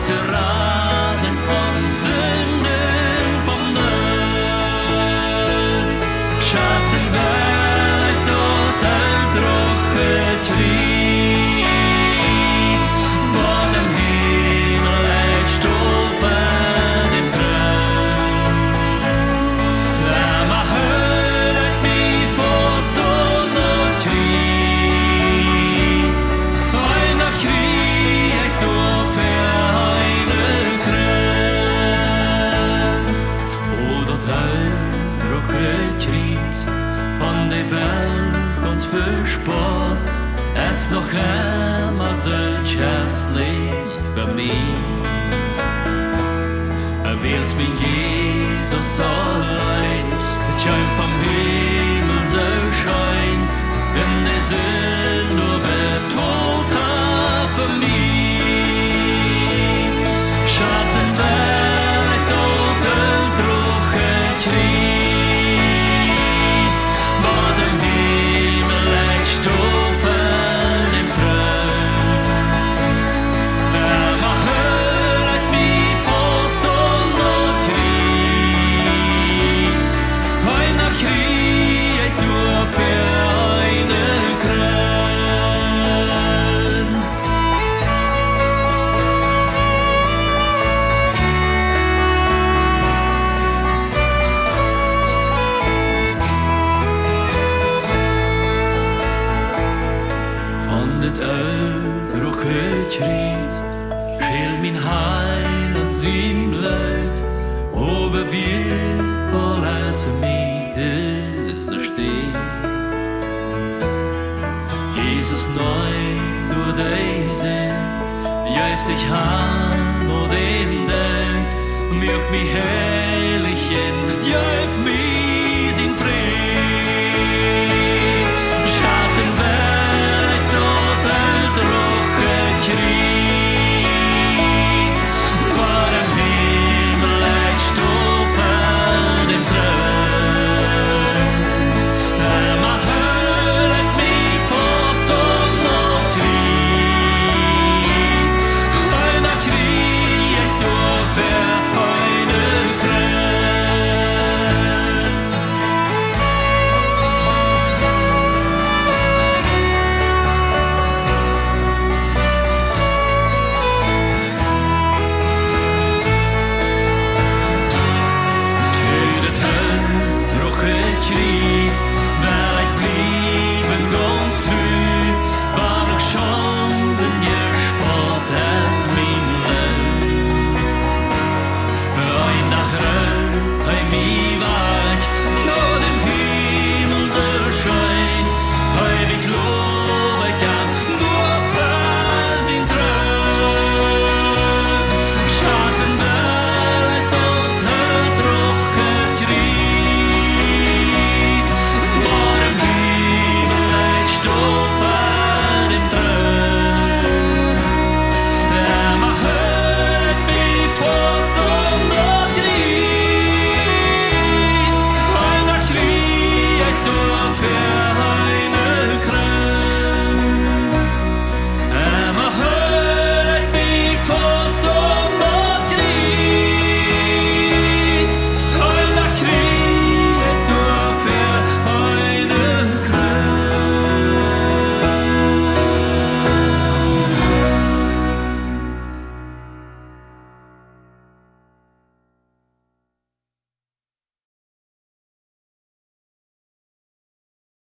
ze raden van Sünden von Welt. Schatzen weg dort ein trochet Ried, wo dem Himmel leicht stoffen den Brand. Aber hört mich fast und noch Ried, einer Krieg durch für eine Kran. Oder dort trochet Ried von der Welt ganz verspart. Es noch immer so kästlich für mich. Willst mein Jesus allein, der Schein vom Himmel so schein, wenn die Sünde betont hat für mich. Schatten weg, dort ein trochet Ried, wo dem Himmel leicht stoffen im Traum. Aber hört mich fast und noch Ried, einer Krieg durch für eine Kran. Von det trochet Ried skil min heil und sin blöd over wir verlasse mich dieser Steg. Jesus neu durch den Sinn, jäuf sich an und in Död, mögt mich herrlich in, jäuf mich